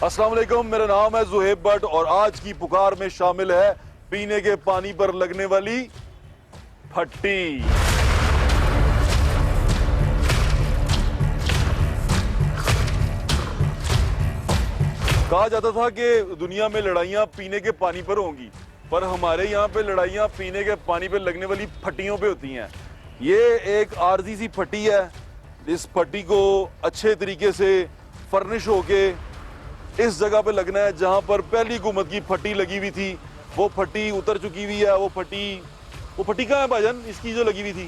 अस्सलाम वालेकुम, मेरा नाम है ज़ुहैब भट्ट और आज की पुकार में शामिल है पीने के पानी पर लगने वाली फट्टी। कहा जाता था कि दुनिया में लड़ाइयां पीने के पानी पर होंगी, पर हमारे यहाँ पे लड़ाइयां पीने के पानी पर लगने वाली फट्टियों पे होती हैं। ये एक आरजी सी फट्टी है। इस फट्टी को अच्छे तरीके से फर्निश होके इस जगह पे लगना है जहां पर पहली हुकूमत की फट्टी लगी हुई थी। वो फट्टी उतर चुकी हुई है। वो फट्टी कहाँ है भाईजान इसकी जो लगी हुई थी?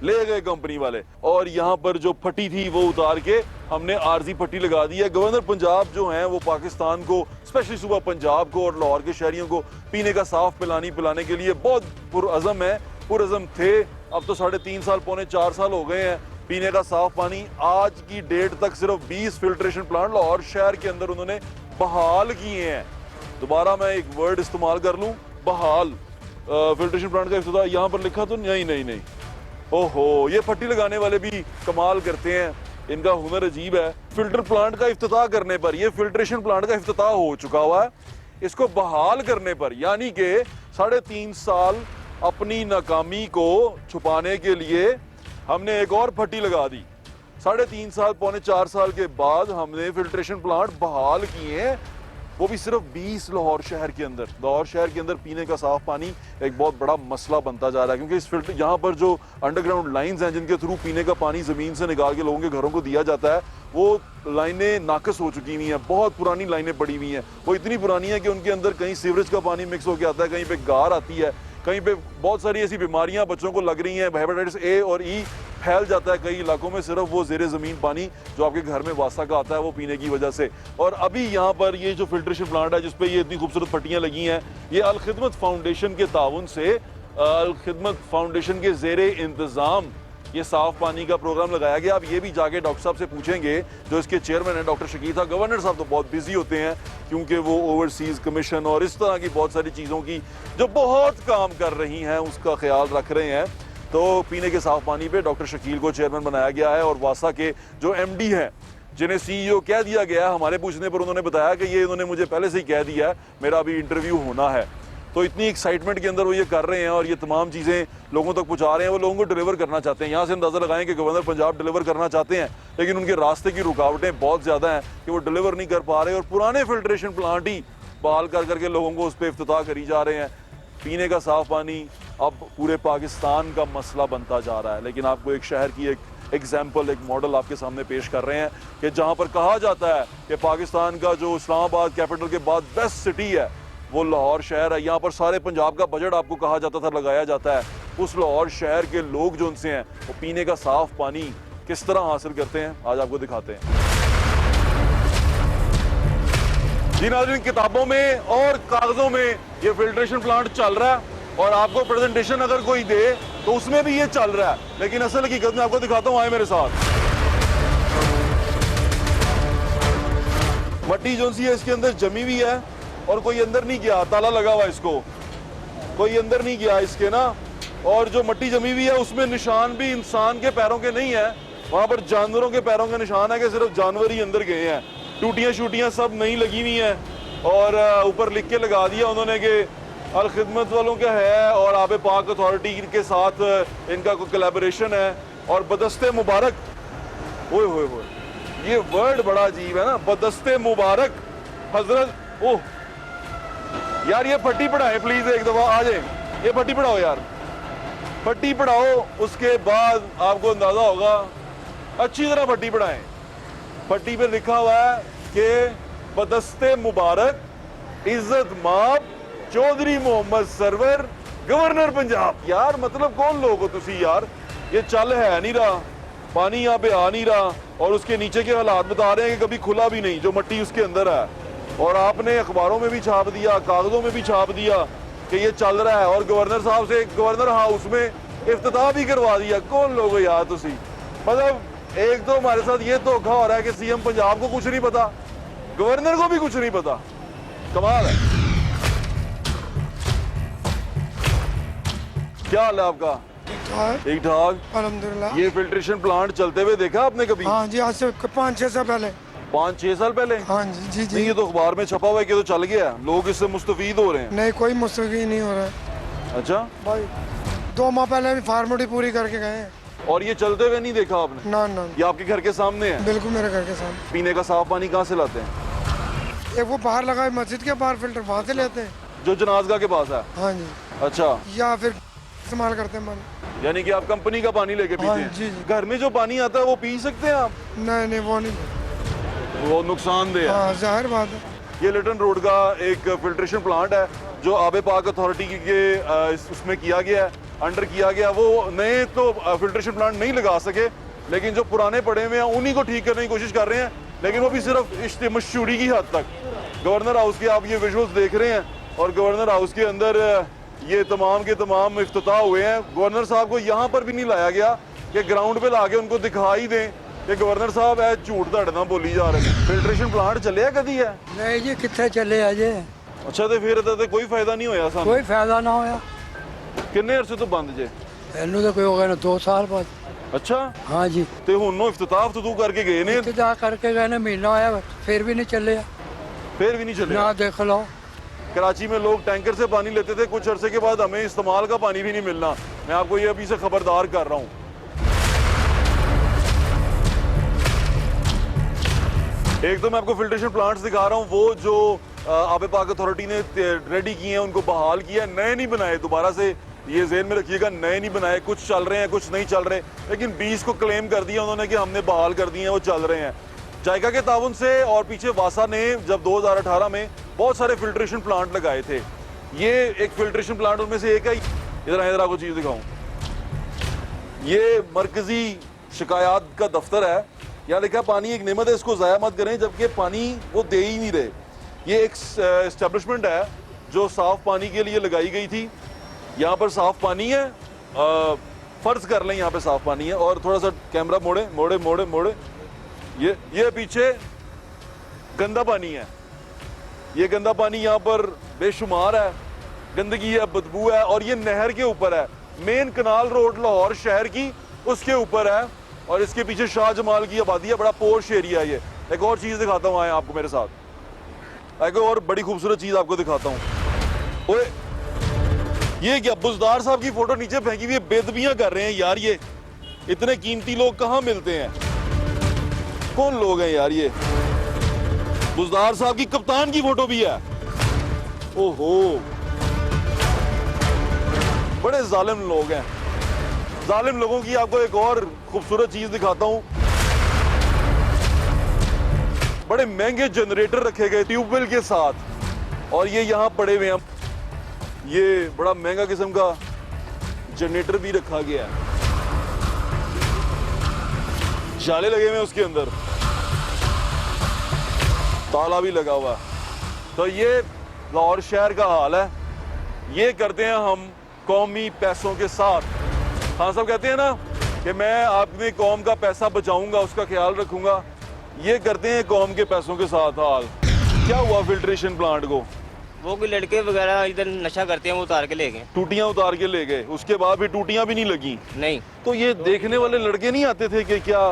ले गए कंपनी वाले। और यहाँ पर जो फट्टी थी वो उतार के हमने आरजी फट्टी लगा दी है। गवर्नर पंजाब जो हैं वो पाकिस्तान को, स्पेशली सुबह पंजाब को और लाहौर के शहरियों को पीने का साफ पिलाने के लिए बहुत पुरअज़म थे। अब तो 3.5 साल, पौने 4 साल हो गए हैं पीने का साफ पानी। आज की डेट तक सिर्फ 20 फिल्ट्रेशन प्लांट लाहौर शहर के अंदर उन्होंने बहाल किए हैं। दोबारा मैं एक वर्ड इस्तेमाल कर लूं, बहाल। फिल्ट्रेशन प्लांट का इफ्तिताह यहाँ पर लिखा तो नहीं। ओहो, ये फट्टी लगाने वाले भी कमाल करते हैं, इनका हुनर अजीब है। फिल्टर प्लांट का इफ्तिताह करने पर, ये फिल्ट्रेशन प्लांट का इफ्तिताह हो चुका हुआ है, इसको बहाल करने पर यानी कि 3.5 साल अपनी नाकामी को छुपाने के लिए हमने एक और फट्टी लगा दी। 3.5 साल, पौने 4 साल के बाद हमने फिल्ट्रेशन प्लांट बहाल किए हैं, वो भी सिर्फ 20 लाहौर शहर के अंदर। लाहौर शहर के अंदर पीने का साफ पानी एक बहुत बड़ा मसला बनता जा रहा है, क्योंकि इस फिल्टर यहाँ पर जो अंडरग्राउंड लाइंस हैं जिनके थ्रू पीने का पानी जमीन से निकाल के लोगों के घरों को दिया जाता है, वो लाइनें नाकस हो चुकी हुई हैं। बहुत पुरानी लाइनें पड़ी हुई हैं। वो इतनी पुरानी है कि उनके अंदर कहीं सीवरेज का पानी मिक्स होकर आता है, कहीं पे गार आती है, कहीं पे बहुत सारी ऐसी बीमारियां बच्चों को लग रही हैं। हेपेटाइटिस ए और ई फैल जाता है कई इलाकों में, सिर्फ वो ज़ेरे ज़मीन पानी जो आपके घर में वासा का आता है वो पीने की वजह से। और अभी यहाँ पर ये जो फिल्ट्रेशन प्लांट है जिसपे ये इतनी खूबसूरत फट्टियाँ लगी हैं, ये अल खिदमत फाउंडेशन के ताउन से, अल खिदमत फाउंडेशन के ज़ेरे इंतज़ाम ये साफ पानी का प्रोग्राम लगाया गया। अब ये भी जाके डॉक्टर साहब से पूछेंगे जो इसके चेयरमैन है, डॉक्टर शकील साहब। गवर्नर साहब तो बहुत बिजी होते हैं क्योंकि वो ओवरसीज कमीशन और इस तरह की बहुत सारी चीज़ों की जो बहुत काम कर रही हैं उसका ख्याल रख रहे हैं। तो पीने के साफ पानी पे डॉक्टर शकील को चेयरमैन बनाया गया है और वासा के जो एमडी हैं जिन्हें सीईओ कह दिया गया है, हमारे पूछने पर उन्होंने बताया कि ये इन्होंने मुझे पहले से ही कह दिया है, मेरा अभी इंटरव्यू होना है। तो इतनी एक्साइटमेंट के अंदर वो ये कर रहे हैं और ये तमाम चीज़ें लोगों तक पहुंचा रहे हैं। वो लोगों को डिलीवर करना चाहते हैं। यहाँ से अंदाज़ा लगाएं कि गवर्नर पंजाब डिलीवर करना चाहते हैं, लेकिन उनके रास्ते की रुकावटें बहुत ज़्यादा हैं कि वो डिलीवर नहीं कर पा रहे और पुराने फिल्ट्रेशन प्लांट ही बहाल कर करके लोगों को उस पर इफ्तिताह करी जा रहे हैं। पीने का साफ पानी अब पूरे पाकिस्तान का मसला बनता जा रहा है। लेकिन आपको एक शहर की एक एग्जाम्पल, एक मॉडल आपके सामने पेश कर रहे हैं कि जहाँ पर कहा जाता है कि पाकिस्तान का जो इस्लामाबाद कैपिटल के बाद बेस्ट सिटी है वो लाहौर शहर है। यहाँ पर सारे पंजाब का बजट आपको कहा जाता था लगाया जाता है। उस लाहौर शहर के लोग जो उनसे हैं वो पीने का साफ पानी किस तरह हासिल करते हैं आज आपको दिखाते हैं। जी नाज़रीन, किताबों में और कागजों में ये फिल्ट्रेशन प्लांट चल रहा है और आपको प्रेजेंटेशन अगर कोई दे तो उसमें भी ये चल रहा है, लेकिन असल हकीकत में आपको दिखाता हूँ, आए मेरे साथ। मट्टी जो सी है इसके अंदर जमी हुई है और कोई अंदर नहीं गया, ताला लगा हुआ इसको, कोई अंदर नहीं गया इसके ना। और जो मट्टी जमी हुई है उसमें निशान भी इंसान के पैरों के नहीं है, वहां पर जानवरों के पैरों के निशान है कि सिर्फ जानवर ही अंदर गए हैं। टूटियां शूटियां सब नहीं लगी हुई हैं और ऊपर लिख के लगा दिया उन्होंने कि अल खिदमत वालों का है और आब पाक अथॉरिटी के साथ इनका कोई कोलैबोरेशन है। और बदस्ते मुबारक, ओए होए होए, ये वर्ड बड़ा अजीब है ना, बदस्ते मुबारक हजरत। ओह यार, ये फट्टी पढ़ाएं प्लीज, एक दफा आ जाए, ये फट्टी पढ़ाओ यार, फट्टी पढ़ाओ। उसके बाद आपको अंदाजा होगा, अच्छी तरह फट्टी पढ़ाएं। फट्टी पे लिखा हुआ है कि बदस्ते मुबारक इज्जत माब चौधरी मोहम्मद सरवर गवर्नर पंजाब। यार मतलब कौन लोग हो तुसी यार, ये चल है नहीं रहा, पानी यहाँ पे आ नहीं रहा और उसके नीचे के हालात बता रहे हैं कि कभी खुला भी नहीं जो मट्टी उसके अंदर है। और आपने अखबारों में भी छाप दिया, कागजों में भी छाप दिया कि ये चल रहा है और गवर्नर साहब से गवर्नर हाउस में इफ्तिताह भी करवा दिया। कौन लोग हो यार तुसी? मतलब एक तो हमारे साथ ये धोखा हो रहा है कि सीएम पंजाब को कुछ नहीं पता, गवर्नर को भी कुछ नहीं पता। कमाल है। क्या हाल है आपका? ठीक ठाक अल्हम्दुलिल्लाह। ये फिल्ट्रेशन प्लांट चलते हुए देखा आपने कभी? हाँ जी, आज से 5-6 साल पहले। 5-6 साल पहले? हाँ जी जी नहीं, जी। ये तो अखबार में छपा हुआ है कि तो चल गया, लोग इससे मुस्तफीद हो रहे हैं। नहीं, कोई मुस्तफी नहीं हो रहा है अच्छा, भाई। 2 माह पहले भी फार्मेलिटी पूरी करके गए हैं। और ये चलते हुए नहीं देखा आपने? ना ना, ये आपके घर के सामने है? बिल्कुल मेरे घर के सामने। पीने का साफ पानी कहाँ से लाते हैं? एक वो बाहर लगा है मस्जिद के बाहर, फिल्टर वहाँ से लेते हैं। जो जनाजगा के पास है? हाँ जी। अच्छा, या फिर इस्तेमाल करते हैं पानी। यानी कि आप कंपनी का पानी लेके पीते हाँ, हैं? जी, जी। घर में जो पानी आता है वो पी सकते हैं आप? नहीं नहीं, वो नहीं। वो नुकसानदेह है। हाँ, जाहिर बात है। ये लिटन रोड का एक फिल्ट्रेशन प्लांट है जो आबे पाक अथॉरिटी के उसमें किया गया है, अंडर किया गया। वो नए तो फिल्ट्रेशन प्लांट नहीं लगा सके, लेकिन जो पुराने पड़े हुए हैं उन्हीं को ठीक करने की कोशिश कर रहे हैं, लेकिन वो भी सिर्फ मशहूरी की हद तक। गवर्नर हाउस के आप ये विजुअल्स देख रहे हैं, और गवर्नर हाउस के अंदर ये तमाम के तमाम इफ्तिताह हुए हैं। गवर्नर साहब को यहाँ पर भी नहीं लाया गया कि ग्राउंड पे लाके उनको दिखाई दें कि गवर्नर साहब है झूठ धड़ना बोली जा रहे हैं। फिल्ट्रेशन प्लांट चलिया कदी है? नहीं जी, कितने चले अजे। अच्छा, तो फिर तो कोई फायदा नहीं होया सानू? कोई फायदा ना होया। किन्ने अरसे तो बंद जे? इनू तो कोई हो गया ना 2 साल बाद। अच्छा, हाँ जी, ते हुन इफ्तिताह तो तू करके गए ने, इंतजार करके गए ना, महीना आया फिर भी नहीं चले। फिर भी नहीं चले? ना देख लो। कराची में लोग टैंकर से पानी लेते थे, कुछ अरसे के बाद हमें इस्तेमाल का पानी भी नहीं मिलना। मैं आपको ये अभी से खबरदार कर रहा हूँ। एक तो मैं आपको फिल्ट्रेशन प्लांट्स दिखा रहा हूँ, वो जो आबे पाक अथॉरिटी ने रेडी किए हैं, उनको बहाल किया, नए नहीं बनाए। दोबारा से ये ज़हन में रखिएगा, नए नहीं बनाए। कुछ चल रहे हैं, कुछ नहीं चल रहे, लेकिन 20 को क्लेम कर दिया उन्होंने कि हमने बहाल कर दिए हैं, वो चल रहे हैं जायका के ताउन से। और पीछे वासा ने जब 2018 में बहुत सारे फिल्ट्रेशन प्लांट लगाए थे, ये एक फिल्ट्रेशन प्लांट उनमें से एक है। इधर आपको चीज़ दिखाऊं, ये मरकजी शिकायत का दफ्तर है। यहाँ लिखा पानी एक नेमत है, इसको ज़ाया मत करें, जबकि पानी वो दे ही नहीं रहे। ये एक एस्टेब्लिशमेंट है जो साफ पानी के लिए लगाई गई थी। यहाँ पर साफ पानी है, फर्ज कर लें यहाँ पे साफ पानी है। और थोड़ा सा कैमरा मोड़े मोड़े मोड़े मोड़े, ये पीछे गंदा पानी है। ये गंदा पानी यहाँ पर बेशुमार है, गंदगी है, बदबू है। और ये नहर के ऊपर है, मेन कनाल रोड लाहौर शहर की, उसके ऊपर है। और इसके पीछे शाहजमाल की आबादी है, बड़ा पोश एरिया है ये। एक और चीज़ दिखाता हूँ, आए आपको मेरे साथ। एक और बड़ी खूबसूरत चीज़ आपको दिखाता हूँ। ओए, ये क्या बुजदार साहब की फोटो नीचे फेंकी हुई है, बेदबियां कर रहे हैं यार। ये इतने कीमती लोग कहाँ मिलते हैं? कौन लोग हैं यार ये? बुजदार साहब की कप्तान की फोटो भी है। ओहो, बड़े जालिम लोग हैं। जालिम लोगों की आपको एक और खूबसूरत चीज दिखाता हूं। बड़े महंगे जनरेटर रखे गए ट्यूबवेल के साथ, और ये यहां पड़े हुए हैं। ये बड़ा महंगा किस्म का जनरेटर भी रखा गया है, जाले लगे हुए हैं उसके अंदर, ताला भी लगा हुआ। तो ये लाहौर शहर का हाल है। ये करते हैं हम कौमी पैसों के साथ। खान साहब कहते हैं ना कि मैं अपनी कौम का पैसा बचाऊंगा, उसका ख्याल रखूंगा। ये करते हैं कौम के पैसों के साथ हाल। क्या हुआ फिल्ट्रेशन प्लांट को? वो कोई लड़के वगैरह इधर नशा करते हैं, वो उतार के ले गए। टूटियां उतार के ले गए, उसके बाद भी टूटियां भी नहीं लगी? नहीं। तो ये देखने वाले लड़के नहीं आते थे कि क्या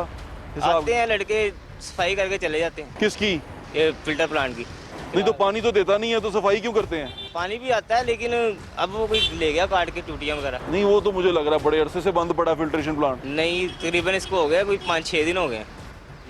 हिसाब? आते हैं लड़के, सफाई करके चले जाते हैं। किसकी? ये फिल्टर प्लांट की। नहीं तो पानी तो देता नहीं है, तो सफाई क्यों करते हैं? पानी भी आता है, लेकिन अब वो कोई ले गया काट के टूटियां वगैरह। नहीं, वो तो मुझे लग रहा है बड़े अरसे से बंद पड़ा फिल्ट्रेशन प्लांट। नहीं, तकरीबन इसको हो गया कोई 5-6 दिन हो गए,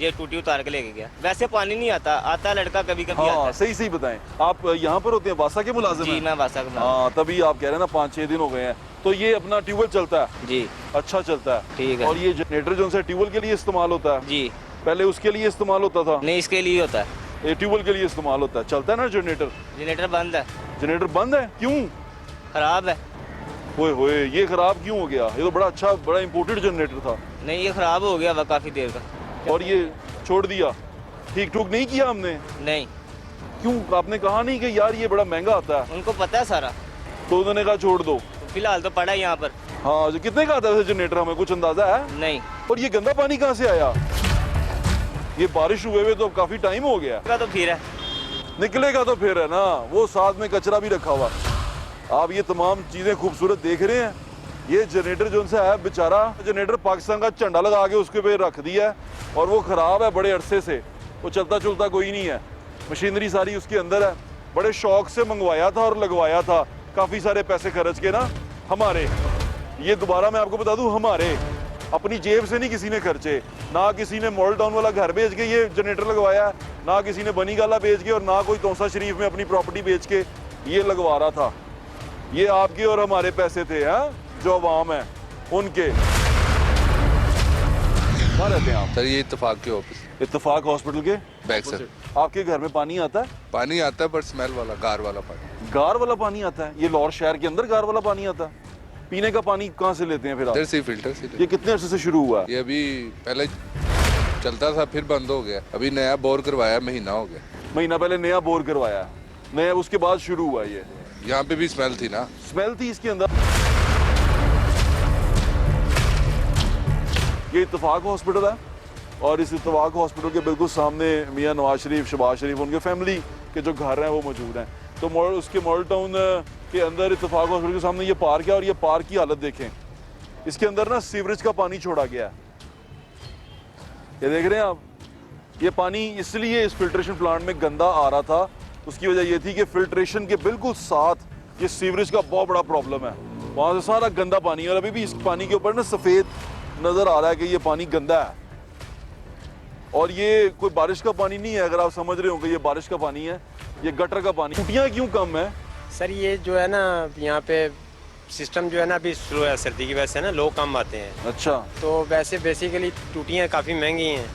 ये टूटी उतार के लेके गया। वैसे पानी नहीं आता, आता है लड़का कभी कभी आता हाँ, है। सही सही बताएं। आप यहाँ पर होते हैं, वासा के मुलाजिम जी, हैं? मैं वासा का। हाँ, तभी आप कह रहे हैं ना 5-6 दिन हो गए हैं। तो ये अपना ट्यूबवेल चलता है? जी, अच्छा चलता है, ठीक है। और ये जनरेटर जो है ट्यूबवेल के लिए इस्तेमाल होता है? जी। पहले उसके लिए इस्तेमाल होता था? नहीं, इसके लिए होता है। ये ट्यूबवेल के लिए इस्तेमाल होता है। चलता है ना जनरेटर? जनरेटर बंद है। जनरेटर बंद है? क्यों? खराब है। ओए होए, ये खराब क्यों हो गया? ये तो बड़ा अच्छा, बड़ा इंपोर्टेड जनरेटर था। नहीं, ये खराब हो गया वह काफी देर का। और ये छोड़ दिया? ठीक ठूक नहीं किया हमने? नहीं। क्यों? आपने कहा नहीं कि यार ये बड़ा महंगा आता है? उनको पता है सारा, तो उन्होंने कहा छोड़ दो। फिलहाल तो पड़ा है यहाँ पर। हाँ, जो कितने का आता है जनरेटर, हमें कुछ अंदाजा है? नहीं। और ये गंदा पानी कहाँ से आया? ये बारिश हुए हुए तो काफी टाइम हो गया। का तो फिर है, निकलेगा तो फिर है ना। वो साथ में कचरा भी रखा हुआ। आप ये तमाम चीजें खूबसूरत देख रहे हैं। ये जनरेटर जो उनसे है बेचारा, जनरेटर पाकिस्तान का झंडा लगा के उसके पे रख दिया है, और वो खराब है बड़े अरसे से। वो चलता चलता कोई नहीं है, मशीनरी सारी उसके अंदर है। बड़े शौक से मंगवाया था और लगवाया था, काफ़ी सारे पैसे खर्च के ना हमारे। ये दोबारा मैं आपको बता दूं, हमारे अपनी जेब से नहीं किसी ने खर्चे, ना किसी ने मॉडल टाउन वाला घर बेच के ये जनरेटर लगवाया, ना किसी ने बनी गाला बेच के, और ना कोई तौसा शरीफ में अपनी प्रॉपर्टी बेच के ये लगवा रहा था। ये आपके और हमारे पैसे थे, हाँ, जो अवाम है उनके। कहाँ रहते हैं आप? सर ये इत्तेफाक के ऑफिस इत्तेफाक हॉस्पिटल के बैक सर। आपके घर में पानी आता है? पानी आता है पर स्मेल वाला, गार वाला पानी। गार वाला पानी आता है? ये लाहौर शहर के अंदर गार वाला पानी आता है? पीने का पानी कहाँ से लेते हैं फिर आप? इधर से फिल्टर से ये कितने अर्से से शुरू हुआ है? ये अभी पहले चलता था फिर बंद हो गया, अभी नया बोर करवाया, महीना हो गया। महीना पहले नया बोर करवाया है, नया, उसके बाद शुरू हुआ ये। यहाँ पे भी स्मेल थी ना? स्मेल थी इसके अंदर। ये इत्तेफाक हॉस्पिटल है और इस इत्तेफाक हॉस्पिटल के बिल्कुल सामने मियां नवाज शरीफ, शहबाज शरीफ, उनके फैमिली के जो घर हैं वो मौजूद हैं। तो उसके मॉडल टाउन के अंदर इत्तेफाक हॉस्पिटल के सामने ये पार्क है और ये पार्क की हालत देखें। इसके अंदर ना सीवरेज का पानी छोड़ा गया है, ये देख रहे हैं आप। ये पानी इसलिए इस फिल्ट्रेशन प्लांट में गंदा आ रहा था, उसकी वजह ये थी कि फिल्ट्रेशन के बिल्कुल साथ ये सीवरेज का बहुत बड़ा प्रॉब्लम है, वहाँ से सारा गंदा पानी। और अभी भी इस पानी के ऊपर ना सफ़ेद नज़र आ रहा है कि ये पानी गंदा है, और ये कोई बारिश का पानी नहीं है। अगर आप समझ रहे हो कि ये बारिश का पानी है, ये गटर का पानी। टूटियाँ क्यों कम है? सर ये जो है ना यहाँ पे सिस्टम जो है ना अभी स्लो है, सर्दी की वजह से ना लोग कम आते हैं। अच्छा, तो वैसे बेसिकली टूटियाँ काफ़ी महंगी हैं,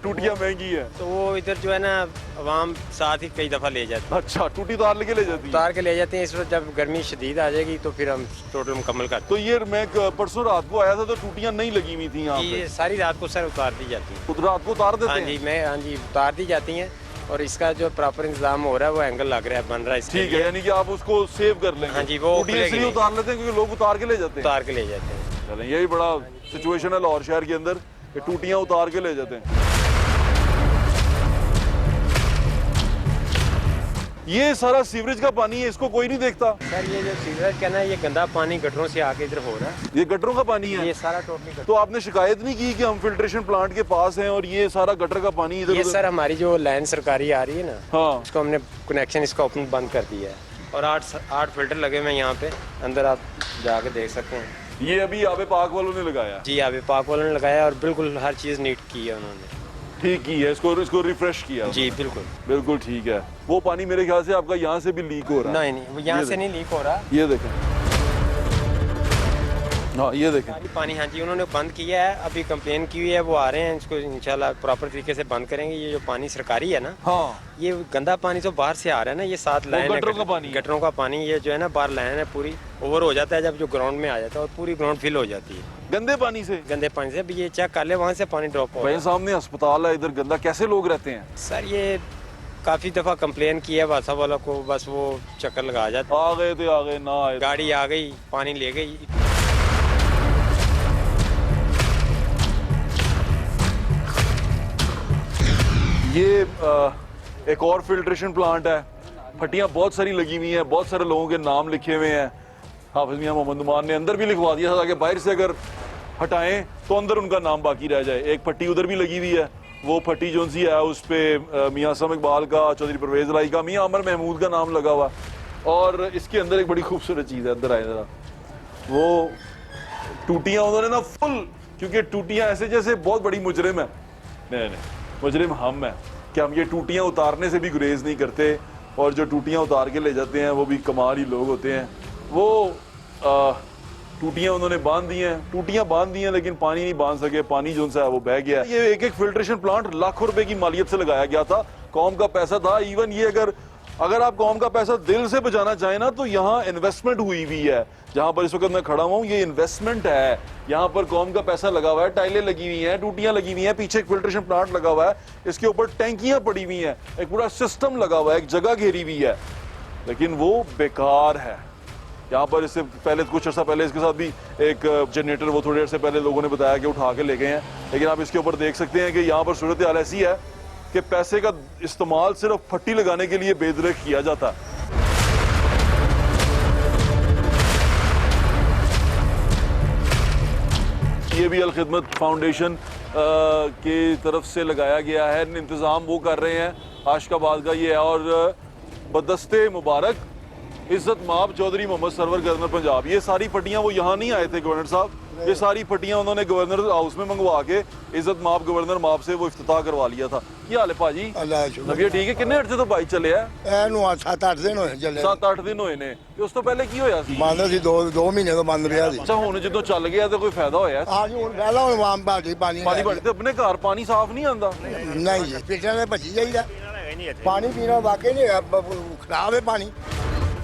टूटियाँ महंगी है। तो वो इधर जो है ना आवाम साथ ही कई दफ़ा ले जाते हैं, अच्छा, टूटी तार लेके ले जाती है। उतार के ले जाते हैं। इस वक्त जब गर्मी शदीद आ जाएगी तो फिर हम टोटल मुकम्मल करते तो ये मैं परसों रात को आया था तो टूटियाँ नहीं लगी हुई थी यहाँ हैं। पे। ये सारी रात को सर उतार दी जाती हैं। तो रात को उतार देते हाँ हैं? जी, हाँ जी उतार दी जाती हैं, और इसका जो प्रॉपर इंतजाम हो रहा है वो एंगल लग रहा है, बन रहा है इसके ठीक है, लिए। यानी कि आप उसको सेव कर लेंगे। हाँ जी, वो टूटियाँ खुलेगी इसलिए नहीं। उतार लेते हैं क्योंकि लोग उतार के ले जाते हैं। उतार के ले जाते हैं। चलें, यही बड़ा सिचुएशन है लाहौर शहर के अंदर कि टूटियाँ उतार के ले जाते हैं। ये सारा सीवरेज का पानी है, इसको कोई नहीं देखता। सर ये जो सीवरेज का ना ये गंदा पानी गटरों से आके इधर हो रहा है, ये गटरों का पानी है। ये सारा टोटली। तो आपने शिकायत नहीं की कि हम फिल्ट्रेशन प्लांट के पास हैं और ये सारा गटर का पानी इधर ये उधर? सर हमारी जो लाइन सरकारी आ रही है ना, हाँ, इसको हमने कनेक्शन इसका ओपन बंद कर दिया है, और 8 फिल्टर लगे हुए हैं यहाँ पे अंदर, आप जाके देख सकते हैं। ये अभी आबे पाक वालों ने लगाया, जी आबे पाक वालों ने लगाया, और बिल्कुल हर चीज़ नीट की है उन्होंने, ठीक की है, इसको रिफ्रेश किया। जी बिल्कुल बिल्कुल ठीक है। वो पानी मेरे ख्याल से आपका यहाँ से भी लीक हो रहा है। नहीं वो यहाँ से नहीं लीक हो रहा। ये देखें, हाँ ये देखें, सारी पानी, हाँ जी उन्होंने बंद किया है, अभी कंप्लेन की हुई है, वो आ रहे हैं, इसको इंशाल्लाह प्रॉपर तरीके से बंद करेंगे। ये जो पानी सरकारी है ना, हाँ, ये गंदा पानी तो बाहर से आ रहा है ना, ये 7 लाइन है गटरों का पानी है। गटरों का पानी, ये जो है ना बाहर लाइन है पूरी ओवर हो जाता है जब जो ग्राउंड में आ जाता है, और पूरी ग्राउंड फिल हो जाती है गंदे पानी से। गंदे पानी से। अभी ये चेक कर ले, वहाँ से पानी ड्रॉप हो भाई सामने अस्पताल है, इधर गंदा, कैसे लोग रहते हैं? सर ये काफ़ी दफ़ा कंप्लेन की है वासा वाला को, बस वो चक्कर लगा जाता, आ गए थे, आ गए ना आए। गाड़ी आ गई पानी ले गई। ये एक और फिल्ट्रेशन प्लांट है, फटियां बहुत सारी लगी हुई हैं, बहुत सारे लोगों के नाम लिखे हुए हैं। हाफिज मियां मोहम्मद उमान ने अंदर भी लिखवा दिया था ताकि बाहर से अगर हटाएं तो अंदर उनका नाम बाकी रह जाए। एक फट्टी उधर भी लगी हुई है, वो फट्टी जो सी है उस पर मियां असम इकबाल का, चौधरी परवेज लाई का, मियां अमर महमूद का नाम लगा हुआ। और इसके अंदर एक बड़ी खूबसूरत चीज़ है, अंदर आए जरा, वो टूटियाँ उन्होंने ना फुल, क्योंकि टूटियाँ ऐसे जैसे बहुत बड़ी मुजरिम है। नहीं मुजरिम हम हैं कि हम ये टूटियाँ उतारने से भी गुरेज नहीं करते, और जो टूटियाँ उतार के ले जाते हैं वो भी कमाल ही लोग होते हैं। वो टूटियाँ उन्होंने बांध दी हैं, टूटियाँ बांध दी हैं, लेकिन पानी नहीं बांध सके, पानी जो है वो बह गया। ये एक फिल्ट्रेशन प्लांट लाखों रुपए की मालियत से लगाया गया था, कौम का पैसा था। इवन ये अगर आप कौम का पैसा दिल से बचाना चाहें ना, तो यहाँ इन्वेस्टमेंट हुई हुई है, जहाँ पर इस वक्त मैं खड़ा हुआ हूँ, ये इन्वेस्टमेंट है। यहाँ पर कौम का पैसा लगा हुआ है, टाइलें लगी हुई हैं, टूटियाँ लगी हुई हैं, पीछे एक फिल्ट्रेशन प्लांट लगा हुआ है, इसके ऊपर टैंकियाँ पड़ी हुई हैं, एक पूरा सिस्टम लगा हुआ है, एक जगह घेरी हुई है, लेकिन वो बेकार है। यहाँ पर इससे पहले कुछ अर्सा पहले इसके साथ भी एक जनरेटर, वो थोड़ी देर से पहले लोगों ने बताया कि उठा के ले गए हैं, लेकिन आप इसके ऊपर देख सकते हैं कि यहाँ पर सूरत हाल ऐसी है कि पैसे का इस्तेमाल सिर्फ फट्टी लगाने के लिए बेदरक किया जाता है। ये भी अल खिदमत फाउंडेशन की तरफ से लगाया गया है। इंतज़ाम वो कर रहे हैं, आशकाबाद का ये है। और बदस्ते मुबारक इज्जत माब चौधरी मोहम्मद सरवर गवर्नर पंजाब, ये सारी पट्टियाँ वो यहाँ नहीं आए थे गवर्नर साहब, ये सारी पट्टियाँ उन्होंने गवर्नर हाउस में मंगवा के इज्जत माब गवर्नर माब से वो इफ्तिताह करवा लिया था। क्या हाल है भाजी? अल्लाह शुक्र। नबी ठीक है। किन्ने अर्जे तो बाइक चले है? ਇਹਨੂੰ 7-8 ਦਿਨ ਹੋਏ ਚੱਲੇ 7-8 दिन ਹੋਏ ਨੇ ਤੇ ਉਸ ਤੋਂ ਪਹਿਲੇ ਕੀ ਹੋਇਆ ਸੀ? ਬੰਦ ਸੀ 2 ਮਹੀਨੇ ਤੋਂ ਬੰਦ ਰਿਹਾ ਸੀ। ਅੱਛਾ ਹੁਣ ਜਦੋਂ ਚੱਲ ਗਿਆ ਤੇ ਕੋਈ ਫਾਇਦਾ ਹੋਇਆ? ਆ ਜੀ ਹੁਣ ਪਹਿਲਾਂ ਹੁਣ ਵਾਮ ਬਾਲਟੀ ਪਾਣੀ ਪਾਣੀ ਭਰ ਤੇ ਆਪਣੇ ਘਰ ਪਾਣੀ ਸਾਫ਼ ਨਹੀਂ ਆਂਦਾ? ਨਹੀਂ ਜੀ ਫਿਲਟਰਾਂ ਦੇ ਭੱਜੀ ਜਾਈਦਾ ਪਾਣੀ ਪੀਣਾ ਵਾਕਈ ਨਹੀਂ ਖਰਾਬ ਹੈ ਪਾਣੀ।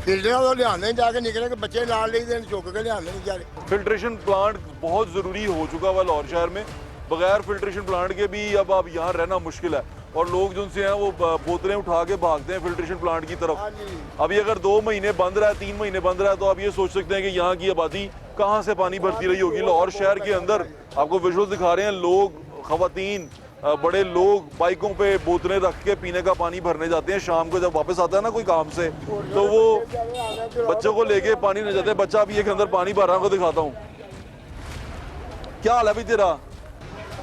ਫਿਲਟਰਾਂ ਤੋਂ ਲਿਆਉਂਦੇ ਜਾ ਕੇ ਨਿਕਲੇ ਕਿ ਬੱਚੇ ਨਾਲ ਲਈ ਦੇ ਚੁੱਕ ਕੇ ਲਿਆਉਂਦੇ ਨਹੀਂ ਜਾਰੇ। फिल्ट्रेशन प्लांट बहुत ज़रूरी हो चुका हुआ लाहौर शहर में, बगैर फिल्ट्रेशन प्लांट के भी अब यहाँ रहना मुश्किल है। और लोग जो उनसे हैं वो बोतलें उठा के भागते हैं फिल्ट्रेशन प्लांट की तरफ। अभी अगर 2 महीने बंद रहा है, 3 महीने बंद रहा है, तो आप ये सोच सकते हैं कि यहाँ की आबादी कहाँ से पानी भरती रही होगी। लाहौर शहर के अंदर आपको विजुअल दिखा रहे हैं, लोग, खवातीन, बड़े लोग बाइकों पे बोतलें रख के पीने का पानी भरने जाते हैं। शाम को जब वापस आता है ना कोई काम से, तो वो बच्चों को लेके पानी ले जाते हैं। बच्चा अभी एक अंदर पानी भर रहा है, दिखाता हूँ। क्या हाल है अभी तेरा?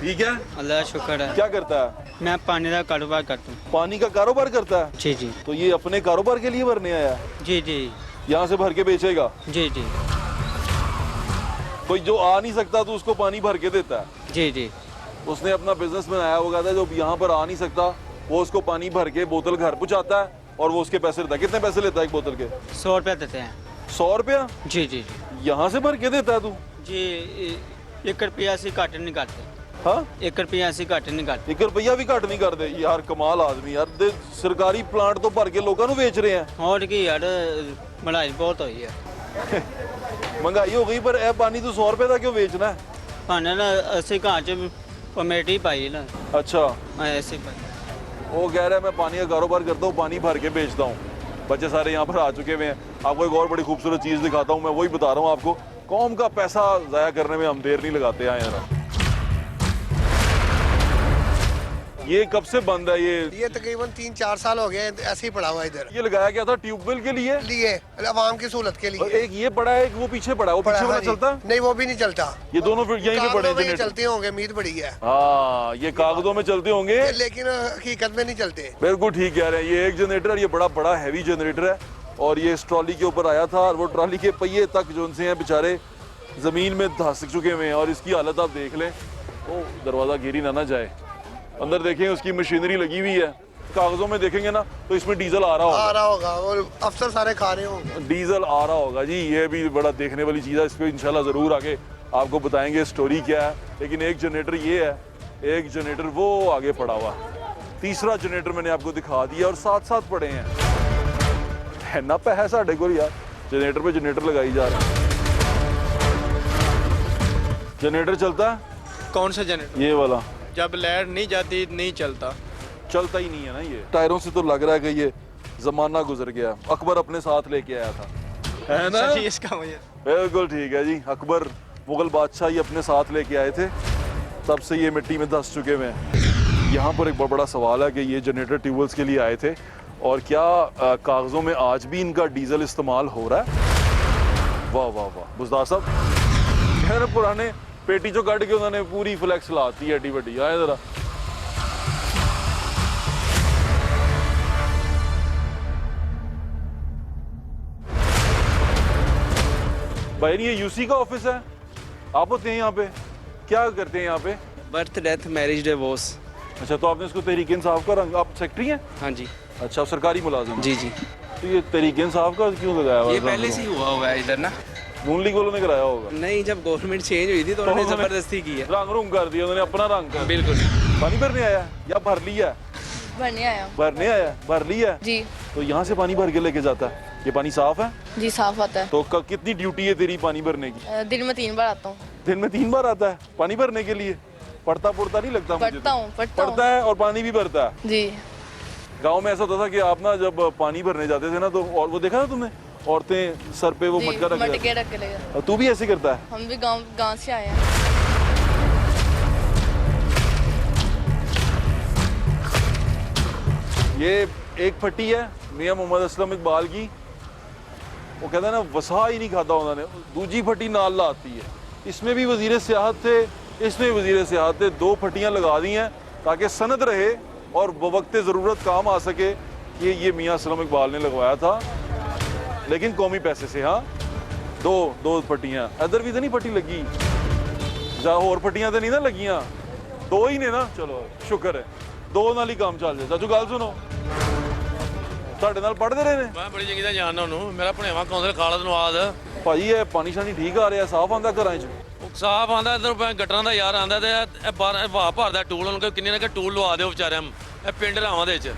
ठीक है, अल्लाह शुक्र है। क्या करता है? मैं पानी का कारोबार करता हूँ। पानी का कारोबार करता है? जी जी तो ये अपने कारोबार के लिए भरने आया है? जी जी यहाँ से भर के बेचेगा? जी जी कोई जो आ नहीं सकता तो उसको पानी भर के देता है? जी जी उसने अपना बिजनेस बनाया होगा था, जो यहाँ पर आ नहीं सकता वो उसको पानी भर के बोतल घर पहुँचाता है और वो उसके पैसे लेता है। कितने पैसे लेता है एक बोतल के? 100 रुपया देते हैं। 100 रुपया? जी जी यहाँ से भर के देता है तू? जी 1 रुपया से घट नहीं करते। हाँ, 1 रुपया से घट नहीं करते। 1 रुपया भी घट नहीं करते यार। कमाल आदमी यार। सरकारी प्लांट तो भर के लोगों को बेच रहे हैं। और की यार महंगाई बहुत हुई है। महंगाई हो गई, पर ए पानी तू 100 रुपए का क्यों बेचना है? पानी ना ऐसे घर च कमेटी पाई ना, अच्छा, ऐसे पाई। वो कह रहा है मैं पानी का कारोबार करता हूँ, पानी भर के बेचता हूँ। बच्चे सारे यहाँ पर आ चुके हुए हैं। आपको एक और बड़ी खूबसूरत चीज़ दिखाता हूँ, मैं वही बता रहा हूँ आपको। कौम का पैसा ज़ाया करने में हम देर नहीं लगाते हैं यार। ये कब से बंद है? ये तकरीबन 3-4 साल हो गए ऐसे ही पड़ा हुआ इधर। ये लगाया गया था ट्यूबवेल के लिए आवाम की सहूलत के और लिए। एक ये पड़ा है, एक वो पीछे पड़ा है। वो पीछे वाला चलता है? नहीं वो भी नहीं चलता। ये दोनों फिर यहीं पे पड़े कागजों में ये जनरेटर। चलते होंगे, उम्मीद बड़ी है। हाँ, ये कागजों में चलते होंगे, लेकिन हकीकत में नहीं चलते। बिल्कुल ठीक कह रहे हैं। ये एक जनरेटर, ये बड़ा बड़ा हैवी जनरेटर है और ये इस ट्रॉली के ऊपर आया था और वो ट्रॉली के पहिए तक जो उनसे हैं बेचारे ज़मीन में धंस चुके हुए हैं। और इसकी हालत आप देख लें। तो दरवाज़ा गिरी ना जाए। अंदर देखें, उसकी मशीनरी लगी हुई है। कागजों में देखेंगे ना तो इसमें डीजल आ रहा होगा और अफसर सारे खा रहे होंगे। डीजल आ रहा होगा जी। ये भी बड़ा देखने वाली चीज़ है। इस पर इंशाल्लाह ज़रूर आगे आपको बताएंगे स्टोरी क्या है। लेकिन एक जनरेटर ये है, एक जनरेटर वो आगे पड़ा हुआ, तीसरा जनरेटर मैंने आपको दिखा दिया और साथ साथ पड़े हैं। है ना पैसा साढ़े को यार, जनरेटर पे जनरेटर लगाई जा रहा है। जनरेटर चलता है? कौन सा जनरेटर? ये वाला। जब लाइट नहीं जाती नहीं चलता। चलता ही नहीं है ना ये। टायरों से तो लग रहा है कि ये जमाना गुजर गया। अकबर अपने साथ लेके आया था, है ना? सही इसका वजह। बिल्कुल ठीक है जी। अकबर मुगल बादशाह ही अपने साथ लेके आए थे, तब से ये मिट्टी में धंस चुके हुए हैं। यहाँ पर एक बहुत बड़ा सवाल है कि ये जनरेटर ट्यूबवेल्स के लिए आए थे और क्या कागजों में आज भी इनका डीजल इस्तेमाल हो रहा है? वाह वाह वाह बुजदार साहब। खैर पुराने पेटी चो कट के उन्होंने पूरी फ्लैक्स लाती है एडी वड्डी। आए जरा भाई, ये यूसी का ऑफिस है? आप होते हैं यहाँ पे? क्या करते हैं यहाँ पे? Birth death marriage divorce. अच्छा, तो आपने इसको तहरीक इंसाफ का रंग, आप सेक्रेटरी हैं? हाँ जी। अच्छा, आप सरकारी मुलाजिम? जी जी। तो ये तहरीक इंसाफ का क्यों लगाया हुआ है? ये पहले से ही हुआ हुआ है इधर ना। नून लीग वालों ने कराया होगा? नहीं, जब गवर्नमेंट चेंज हुई थी तो उन्होंने जबरदस्ती की है। रंग रूंग कर दिया उन्होंने, अपना रंग कर। बिल्कुल। पानी भरने आया या भर लिया? भरने आया। भरने आया, भर लिया जी। तो यहाँ से पानी भर के लेके जाता है? ये पानी साफ है? जी साफ आता है। तो कितनी ड्यूटी है तेरी पानी भरने की? दिन में 3 बार आता हूँ। दिन में 3 बार आता है पानी भरने के लिए? पढ़ता पुढ़ता नहीं लगता? पढ़ता है और पानी भी भरता है जी। गांव में ऐसा होता था कि आप ना जब पानी भरने जाते थे ना तो, और वो देखा ना तुमने, औरतें सर पे वो मटका रख के ले। और तू भी ऐसे करता है? हम भी गांव से आए हैं। ये एक फटी है मियां मोहम्मद असलम इकबाल की। वो कहता है ना वसा ही नहीं खाता उन्होंने। दूजी फटी नाल लाती है। इसमें भी वजीर सियाहत थे इसमें वजीर सियाहत ने 2 फटियाँ लगा दी हैं ताकि सनद रहे और बवक्त ज़रूरत काम आ सके कि ये मियाँ असलम इकबाल ने लगवाया था, लेकिन कौमी पैसे से। हाँ, दो फटियाँ इधर भी तो नहीं फटी लगी, होर फटियाँ तो नहीं ना लगियाँ, 2 ही ने ना। चलो शुक्र है, 2 नाल ही काम चल जाए। चाचू गल सुनो, ਤੁਹਾਡੇ ਨਾਲ ਪੜਦੇ ਰਹੇ ਨੇ? ਮੈਂ ਬੜੀ ਚੰਗੀ ਤਰ੍ਹਾਂ ਜਾਣਦਾ ਉਹਨੂੰ, ਮੇਰਾ ਭਣੇਵਾ ਕਾਉਂਸਲਰ ਖਾਲਦ ਨਵਾਜ਼। ਭਾਜੀ ਇਹ ਪਾਣੀ ਸ਼ਾਨੀ ਠੀਕ ਆ ਰਿਹਾ, ਸਾਫ਼ ਆਉਂਦਾ ਘਰਾਂ 'ਚ? ਸਾਫ ਆਂਦਾ, ਇਧਰ ਗਟਰਾਂ ਦਾ ਯਾਰ ਆਂਦਾ ਤੇ ਇਹ ਵਾਹ ਭਰਦਾ ਟੂਲ, ਉਹਨਾਂ ਕਿੰਨੇ ਨਾ ਕਿ ਟੂਲ ਲਵਾ ਦਿਓ ਵਿਚਾਰਿਆਂ ਨੂੰ, ਇਹ ਪਿੰਡ ਰਾਵਾਂ ਦੇ ਵਿੱਚ।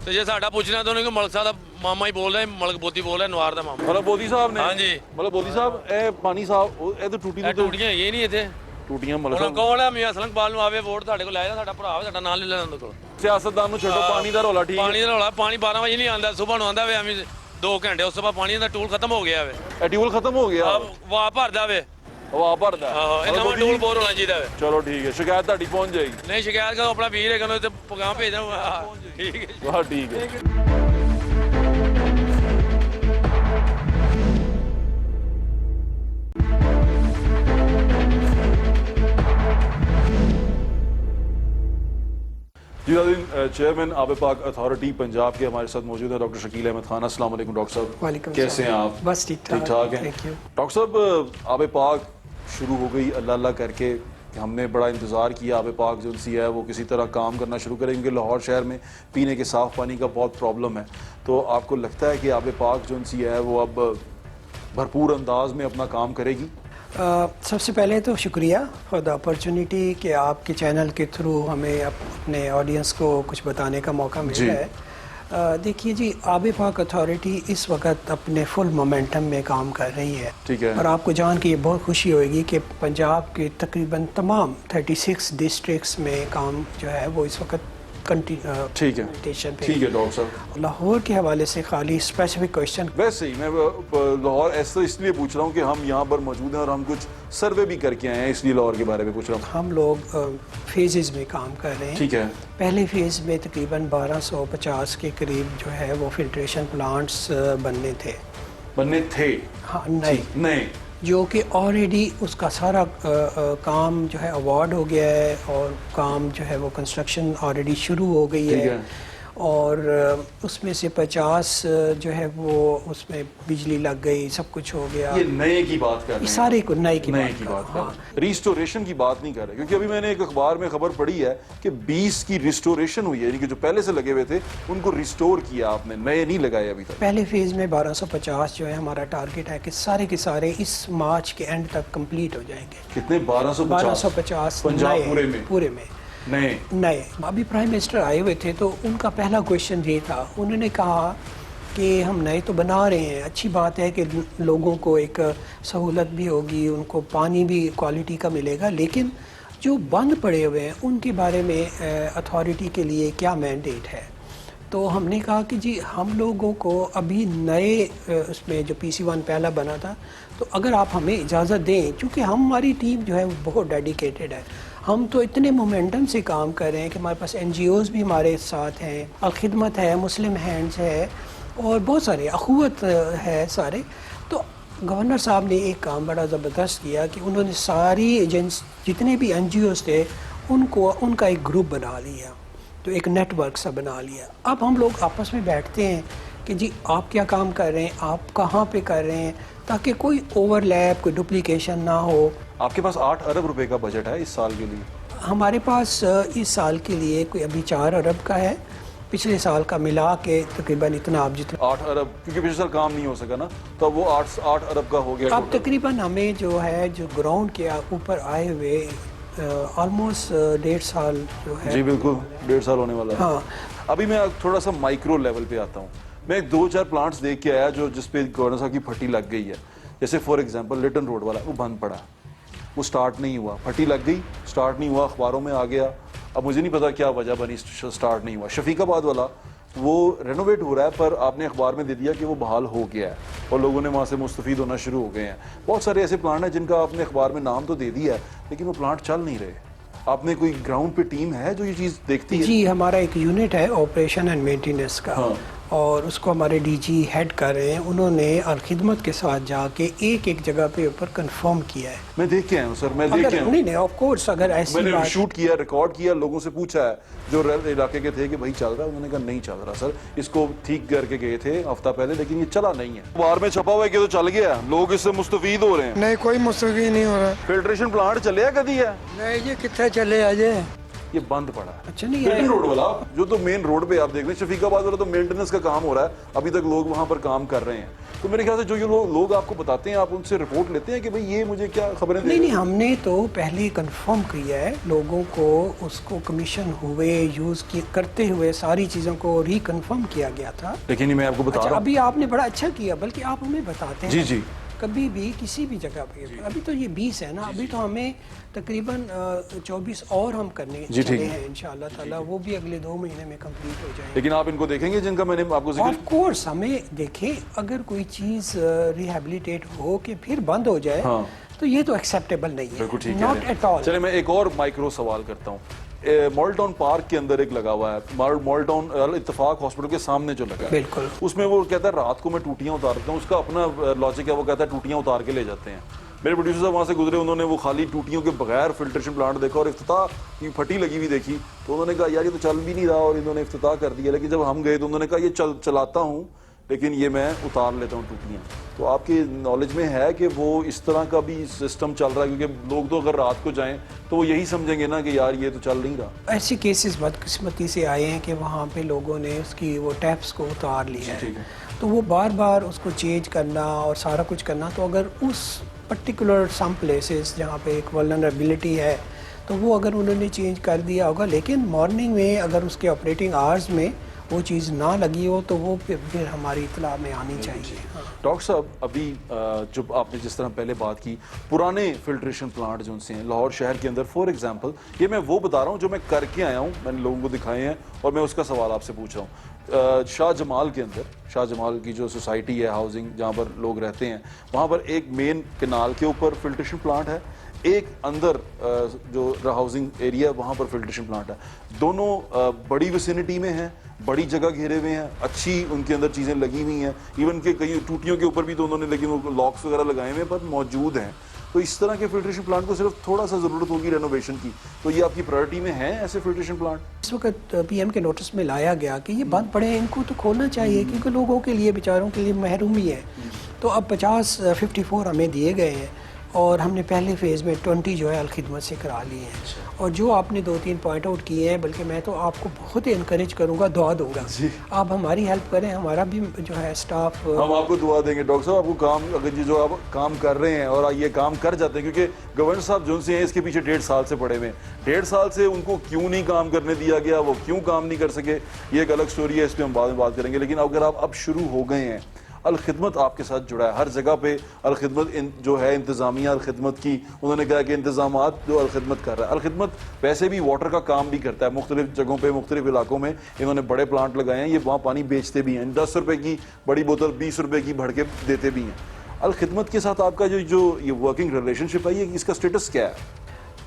ਤੇ ਜੇ ਸਾਡਾ ਪੁੱਛਣਾ ਤਾਂ ਉਹਨੇ ਕਿ ਮਲਕ ਸਾਹਿਬ ਦਾ ਮਾਮਾ ਹੀ ਬੋਲ ਰਿਹਾ, ਮਲਕ ਬੋਦੀ ਬੋਲ ਰਿਹਾ, ਨਵਾਰ ਦਾ ਮਾਮਾ। ਮਤਲਬ ਬੋਦੀ ਸਾਹਿਬ ਨੇ? ਹਾਂਜੀ, ਮਤਲਬ ਬੋਦੀ ਸਾਹਿਬ ਇਹ ਪਾਣੀ ਸਾਫ਼, ਇਹ ਤਾਂ ਟੂਟੀਆਂ ਹੈਗੀਆਂ ਨਹੀਂ ਇੱਥੇ। ਟੂਟੀਆਂ ਮਤਲਬ ਉਹਨਾਂ ਕੌਣ ਹੈ? ਮੀਆਂ ਅਸਲਮ ਇਕਬਾਲ ਨੂੰ ਆਵੇ ਵੋਟ ਤੁਹਾਡੇ ਕੋਲ ਲੈ ਜਾ, ਸਾਡਾ ਭਰਾ ਸਾਡਾ ਨਾਂ ਲੈ ਲੈਣ ਉਹਦੇ ਕੋਲ। ਸਿਆਸਤਦਾਨ ਨੂੰ ਛੱਡੋ, ਪਾਣੀ ਦਾ ਰੌਲਾ ਠੀਕ। ਪਾਣੀ ਦਾ ਰੌਲਾ, ਪਾਣੀ 12 ਵਜੇ ਨਹੀਂ ਆਉਂਦਾ, ਸਵੇਰ ਨੂੰ ਆਉਂਦਾ ਵੇ ਐਵੇਂ 2 ਘੰਟੇ, ਉਸ ਤੋਂ ਬਾਅਦ ਪਾਣੀ ਦਾ ਟੂਲ ਖਤਮ ਹੋ ਗਿਆ ਵੇ। ਇਹ ਟੂਲ ਖਤਮ ਹੋ ਗਿਆ? ਵਾਹ ਭਰਦਾ ਵੇ, ਵਾਹ ਭਰਦਾ। ਆਹੋ, ਇਹ ਨਵਾਂ ਟੂਲ ਬੋਰ ਹੋਣਾ ਚਾਹੀਦਾ ਵੇ। ਚਲੋ ਠੀਕ ਹੈ, ਸ਼ਿਕਾਇਤ ਤੁਹਾਡੀ ਪਹੁੰਚ ਜਾਏਗੀ। ਨਹੀਂ ਸ਼ਿਕਾਇਤ ਕਰੋ, ਆਪਣਾ ਵੀਰ ਹੈਗਾ ਤੇ ਪਗਾਮ ਭੇਜ ਦੇਣਾ। ਠੀਕ ਹੈ, ਵਾਹ ਠੀਕ ਹੈ। जी चेयरमैन आबे पाक अथॉरिटी पंजाब के हमारे साथ मौजूद हैं डॉक्टर शकील अहमद खान। अस्सलाम वालेकुम डॉक्टर साहब। वालेकुम कैसे हैं आप? बस ठीक ठाक हैं? Thank you. डॉक्टर साहब, आबे पाक शुरू हो गई, अल्लाह अल्लाह करके हमने बड़ा इंतज़ार किया, आबे पाक जो सी है वो किसी तरह काम करना शुरू करें, क्योंकि लाहौर शहर में पीने के साफ़ पानी का बहुत प्रॉब्लम है। तो आपको लगता है कि आबे पाक जो सी है वो अब भरपूर अंदाज में अपना काम करेगी? सबसे पहले तो शुक्रिया फॉर द अपॉर्चुनिटी कि आपके चैनल के थ्रू हमें अपने ऑडियंस को कुछ बताने का मौका मिल रहा है। देखिए जी, आबे पाक अथॉरिटी इस वक्त अपने फुल मोमेंटम में काम कर रही है। ठीक है। और आपको जान के ये बहुत खुशी होगी कि पंजाब के तकरीबन तमाम 36 डिस्ट्रिक्ट्स में काम जो है वो इस वक्त ठीक है, ठीक है डॉक्टर साहब। लाहौर के हवाले से खाली स्पेसिफिक क्वेश्चन, वैसे ही मैं लाहौर ऐसा इसलिए पूछ रहा हूँ कि हम यहाँ पर मौजूद हैं और हम कुछ सर्वे भी करके आए हैं, इसलिए लाहौर के बारे में पूछ रहा हूँ। हम लोग फेजेस में काम कर रहे हैं। ठीक है। पहले फेज़ में तकरीबन 1250 के करीब जो है वो फिल्ट्रेशन प्लांट्स बनने थे। हाँ, नए जो कि ऑलरेडी उसका सारा काम जो है अवार्ड हो गया है और काम जो है वो कंस्ट्रक्शन ऑलरेडी शुरू हो गई है। और उसमें से 50 जो है वो उसमें बिजली लग गई, सब कुछ हो गया। ये नए की बात कर रहे हैं? सारे को नए की बात कर रहे हैं। रिस्टोरेशन की बात नहीं कर रहे, क्योंकि अभी मैंने एक अखबार में खबर पढ़ी है कि 20 की रिस्टोरेशन हुई है, यानी कि जो पहले से लगे हुए थे उनको रिस्टोर किया आपने, नए नहीं लगाए अभी तक। पहले फेज में 1250 जो है हमारा टारगेट है कि सारे के सारे इस मार्च के एंड तक कंप्लीट हो जाएंगे। कितने? 1250 पंजाब पूरे में नए। अभी प्राइम मिनिस्टर आए हुए थे तो उनका पहला क्वेश्चन ये था, उन्होंने कहा कि हम नए तो बना रहे हैं, अच्छी बात है कि लोगों को एक सहूलत भी होगी, उनको पानी भी क्वालिटी का मिलेगा, लेकिन जो बंद पड़े हुए हैं उनके बारे में अथॉरिटी के लिए क्या मैंडेट है। तो हमने कहा कि जी हम लोगों को अभी नए उसमें जो PC1 पहला बना था, तो अगर आप हमें इजाज़त दें, क्योंकि हमारी टीम जो है वो बहुत डेडिकेटेड है, हम तो इतने मोमेंटम से काम कर रहे हैं कि हमारे पास NGOs भी हमारे साथ हैं, अलखिदमत है, मुस्लिम हैंड्स है और बहुत सारे अखुवत है सारे। तो गवर्नर साहब ने एक काम बड़ा ज़बरदस्त किया कि उन्होंने सारी एजेंट्स जितने भी NGOs थे उनको उनका एक ग्रुप बना लिया, तो एक नेटवर्क सा बना लिया। अब हम लोग आपस में बैठते हैं कि जी आप क्या काम कर रहे हैं, आप कहाँ पे कर रहे हैं, ताकि कोई ओवरलैप, कोई डुप्लीकेशन ना हो। आपके पास 8 अरब रुपए का बजट है इस साल के लिए? हमारे पास इस साल के लिए कोई अभी 4 अरब का है, पिछले साल का मिला के तकरीबन इतना आप जितना 8 अरब, क्योंकि पिछले साल काम नहीं हो सका ना, तो वो 8 अरब का हो गया। अब तकरीबन हमें जो है जो ग्राउंड के ऊपर आए हुए ऑलमोस्ट 1.5 साल जो है। जी बिल्कुल, 1.5 साल होने वाला है। हाँ। अभी मैं थोड़ा सा माइक्रो लेवल पे आता हूँ। मैं 2-4 प्लांट्स देख के आया जो जिसपे गवर्नर साहब की फटी लग गई है। जैसे फॉर एग्जांपल लिटन रोड वाला, वो बंद पड़ा, वो स्टार्ट नहीं हुआ, फटी लग गई, स्टार्ट नहीं हुआ, अखबारों में आ गया। अब मुझे नहीं पता क्या वजह बनी, स्टार्ट नहीं हुआ। शफीकाबाद वाला वो रेनोवेट हो रहा है, पर आपने अखबार में दे दिया कि वो बहाल हो गया है और लोगों ने वहाँ से मुस्तफ़ीद होना शुरू हो गए हैं। बहुत सारे ऐसे प्लांट हैं जिनका आपने अखबार में नाम तो दे दिया है, लेकिन वो प्लांट चल नहीं रहे। आपने कोई ग्राउंड पे टीम है जो ये चीज़ देखती है? जी, हमारा एक यूनिट है ऑपरेशन एंड मेंटेनेंस का। और उसको हमारे डीजी हेड कर रहे हैं। उन्होंने अलखिदमत के साथ जाके एक एक जगह पे ऊपर कंफर्म किया है। मैं देख के आया हूँ सर, मैं देख के आया हूँ। नहीं ऑफ कोर्स, अगर ऐसी मैंने बात शूट किया, रिकॉर्ड किया, लोगों से पूछा है जो इलाके के थे कि भाई चल रहा है, उन्होंने कहा नहीं चल रहा सर, इसको ठीक करके गए थे हफ्ता पहले लेकिन ये चला नहीं है। बाहर में छपा हुआ है कि तो चल गया, लोग इससे मुस्तफीद हो रहे हैं। नहीं कोई मुस्तफीद नहीं हो रहा। फिल्ट्रेशन प्लांट चलिया कभी है? नहीं जी कितने चले अजय, ये बंद पड़ा है। अच्छा नहीं फिल्टर है रोड वाला जो तो मेन रोड पे आप देख रहे हैं, शफीकाबाद वाला तो मेंटेनेंस का काम हो रहा है, अभी तक लोग वहां पर काम कर रहे हैं। तो मेरे ख्याल से जो ये लोग आपको बताते हैं, आप उनसे रिपोर्ट लेते हैं कि भाई ये मुझे क्या खबरें दे रहे हैं? नहीं, हमने तो पहले कंफर्म किया है लोगों को, उसको कमीशन हुए यूज़ करते हुए सारी चीज़ों को रिकन्फर्म किया गया था। लेकिन ये मैं आपको बता अच्छा, रहा हूँ अभी आपने बड़ा अच्छा किया, बल्कि आप हमें बताते हैं जी जी कभी भी किसी भी जगह पे। अभी तो ये 20 है ना, अभी तो हमें तकरीबन 24 और हम करने जी, चले ठीक। हैं इंशाअल्लाह ताला, वो भी अगले 2 महीने में कंप्लीट हो जाएंगे। लेकिन आप इनको देखेंगे जिनका मैंने आपको जिक्र ऑफ कोर्स हमें देखें, अगर कोई चीज़ रिहेबिलिटेट हो के फिर बंद हो जाए हाँ। तो ये तो एक्सेप्टेबल नहीं बिल्कुल है, ठीक नॉट है। At all. चलिए मैं एक और माइक्रो सवाल करता हूँ। मॉल टाउन पार्क के अंदर एक लगा हुआ है, मॉल टाउन इत्तेफाक हॉस्पिटल के सामने जो लगा है, बिल्कुल। उसमें वो कहता है रात को मैं टूटियां उतार देता हूँ, उसका अपना लॉजिक है, वो कहता है टूटियां उतार के ले जाते हैं। मेरे प्रोड्यूसर साहब वहाँ से गुजरे, उन्होंने वो खाली टूटियों के बगैर फिल्ट्रेशन प्लांट देखा और इफ्तिताह की फटी लगी हुई देखी, तो उन्होंने कहा यार ये तो चल भी नहीं रहा, और इन्होंने इफ्तिताह कर दिया। लेकिन जब हम गए तो उन्होंने कहा ये चलाता हूँ लेकिन ये मैं उतार लेता हूँ टूटियाँ। तो आपके नॉलेज में है कि वो इस तरह का भी सिस्टम चल रहा है? क्योंकि लोग तो अगर रात को जाएं तो वो यही समझेंगे ना कि यार ये तो चल नहीं रहा। ऐसे केसेस बदकिस्मती से आए हैं कि वहाँ पे लोगों ने उसकी वो टैप्स को उतार लिया है, तो वो बार बार उसको चेंज करना और सारा कुछ करना, तो अगर उस पर्टिकुलर सम प्लेसेस जहाँ पे एक वल्नरेबिलिटी है तो वो अगर उन्होंने चेंज कर दिया होगा, लेकिन मॉर्निंग में अगर उसके ऑपरेटिंग आवर्स में वो चीज़ ना लगी हो तो वो फिर हमारी इत्तला में आनी चाहिए। हाँ। डॉक्टर साहब अभी जो आपने जिस तरह पहले बात की, पुराने फिल्ट्रेशन प्लांट जो उनसे हैं लाहौर शहर के अंदर, फॉर एग्जांपल ये मैं वो बता रहा हूँ जो मैं करके आया हूँ, मैंने लोगों को दिखाए हैं और मैं उसका सवाल आपसे पूछ रहा हूँ। शाह जमाल के अंदर, शाह जमाल की जो सोसाइटी है हाउसिंग जहाँ पर लोग रहते हैं, वहाँ पर एक मेन कैनाल के ऊपर फिल्ट्रेशन प्लांट है, एक अंदर जो हाउसिंग एरिया है वहाँ पर फिल्ट्रेशन प्लांट है। दोनों बड़ी विसिनिटी में हैं, बड़ी जगह घेरे हुए हैं, अच्छी उनके अंदर चीज़ें लगी हुई हैं, इवन के कई टूटियों के ऊपर भी तो उन्होंने लेकिन वो लॉक्स वगैरह लगाए हुए पर मौजूद हैं। तो इस तरह के फिल्ट्रेशन प्लांट को सिर्फ थोड़ा सा ज़रूरत होगी रेनोवेशन की, तो ये आपकी प्रायोरिटी में है ऐसे फिल्ट्रेशन प्लांट? इस वक्त पीएम के नोटिस में लाया गया कि ये बंद पड़े हैं, इनको तो खोलना चाहिए क्योंकि लोगों के लिए, बेचारों के लिए महरूमी है। तो अब 54 हमें दिए गए हैं और हमने पहले फेज़ में 20 जो है अलखिदमत से करा लिए हैं। और जो आपने 2-3 पॉइंट आउट किए हैं, बल्कि मैं तो आपको बहुत ही इनकरेज करूंगा, दुआ दूंगा आप हमारी हेल्प करें, हमारा भी जो है स्टाफ। हम आपको दुआ देंगे डॉक्टर साहब, आपको काम, अगर ये जो आप काम कर रहे हैं और ये काम कर जाते हैं, क्योंकि गवर्नर साहब जो से हैं इसके पीछे 1.5 साल से पड़े हुए हैं, 1.5 साल से उनको क्यों नहीं काम करने दिया गया, वो क्यों काम नहीं कर सके, ये एक अलग स्टोरी है, इस पर हम बाद में बात करेंगे। लेकिन अगर आप अब शुरू हो गए हैं, अलखिदमत आपके साथ जुड़ा है, हर जगह पे अलखिदमत जो है इंतज़ामिया अलखिदमत की, उन्होंने कहा कि इंतज़ामात जो अलखिदमत कर रहा है, अलखिदमत वैसे भी वाटर का काम भी करता है, मुख्तलिफ जगहों पे मुख्तलिफ इलाकों में इन्होंने बड़े प्लांट लगाए हैं, ये वहाँ पानी बेचते भी हैं, 10 रुपये की बड़ी बोतल 20 रुपये की भर के देते भी हैं। अलखिदमत के साथ आपका जो ये वर्किंग रिलेशनशिप है, ये इसका स्टेटस क्या है?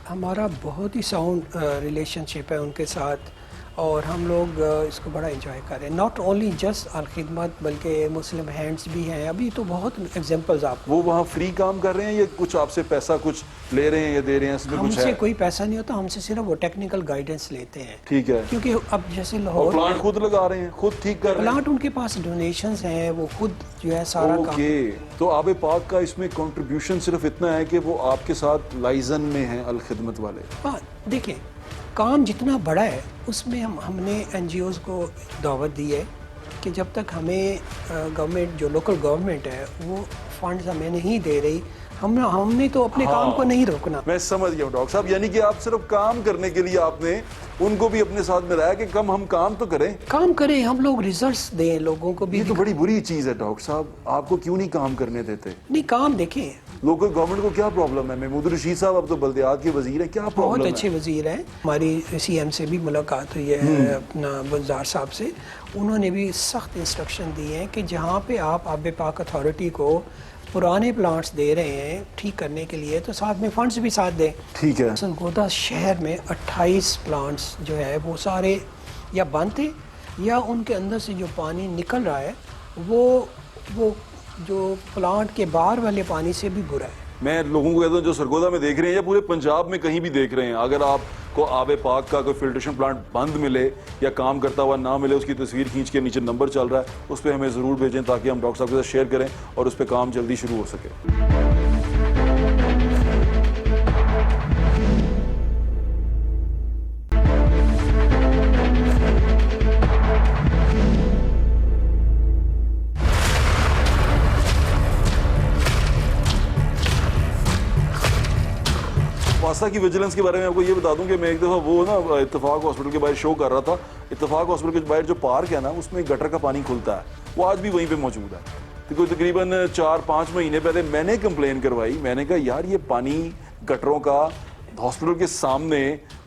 हमारा बहुत ही साउंड रिलेशनशिप है उनके साथ और हम लोग इसको बड़ा एंजॉय कर रहे हैं। नॉट ओनली जस्ट अलखिदमत बल्कि मुस्लिम हैंड्स भी हैं, अभी तो बहुत एग्जांपल्स आप। वो वहाँ फ्री काम कर रहे हैं या कुछ आपसे पैसा कुछ ले रहे हैं या दे रहे हैं? इसमें कुछ है? हमसे कोई पैसा नहीं होता, हमसे सिर्फ वो टेक्निकल गाइडेंस लेते हैं। ठीक है, क्योंकि अब जैसे और लाहौर प्लांट खुद लगा रहे हैं, खुद ठीक कर रहे हैं, प्लांट उनके पास डोनेशंस हैं, वो खुद जो है सारा काम। ओके, तो आबे पाक का इसमें कंट्रीब्यूशन सिर्फ इतना है कि वो आपके साथ लाइजन में हैं अलखिदमत वाले। हाँ देखिए, काम जितना बड़ा है उसमें हमने NGOs को दावत दी है कि जब तक हमें गवर्नमेंट, जो लोकल गवर्नमेंट है, वो फंड्स हमें नहीं दे रही, हमने तो अपने काम को नहीं रोकना। मैं समझ गया हूँ डॉक्टर साहब, यानी कि आप सिर्फ काम करने के लिए आपने उनको भी अपने साथ मिलाया कि कम हम काम तो करें, हम लोग रिजल्ट्स दें लोगों को भी। ये तो बड़ी बुरी चीज़ है डॉक्टर साहब, आपको क्यों नहीं काम करने देते? नहीं, काम देखें, लोकल गवर्नमेंट को क्या प्रॉब्लम है? महमूद रशीद साहब अब तो बल्दियात के वजीर हैं, क्या प्रॉब्लम है? बहुत अच्छे वजीर हैं। हमारी CM से भी मुलाकात हुई है, अपना बुज़दार साहब से, उन्होंने भी सख्त इंस्ट्रक्शन दिए हैं कि जहाँ पे आप आबे पाक अथॉरिटी को पुराने प्लांट्स दे रहे हैं ठीक करने के लिए, तो साथ में फंड्स भी साथ दें। ठीक है। सरगोदा शहर में 28 प्लांट्स जो है वो सारे या बंद थे या उनके अंदर से जो पानी निकल रहा है वो जो प्लांट के बाहर वाले पानी से भी बुरा है। मैं लोगों को कहता हूँ जो सरगोदा में देख रहे हैं या पूरे पंजाब में कहीं भी देख रहे हैं, अगर आपको आबे पाक का कोई फिल्ट्रेशन प्लांट बंद मिले या काम करता हुआ ना मिले, उसकी तस्वीर खींच के नीचे नंबर चल रहा है उस पर हमें ज़रूर भेजें ताकि हम डॉक्टर साहब के साथ शेयर करें और उस पर काम जल्दी शुरू हो सके। वासा की विजिलेंस के बारे में आपको ये बता दूं कि मैं एक दफ़ा वो ना इत्तेफाक हॉस्पिटल के बाहर शो कर रहा था। इत्तेफाक हॉस्पिटल के बाहर जो पार्क है ना उसमें गटर का पानी खुलता है, वो आज भी वहीं पे मौजूद है। तो कोई तकरीबन 4-5 महीने पहले मैंने कंप्लेन करवाई, मैंने कहा यार ये पानी गटरों का हॉस्पिटल के सामने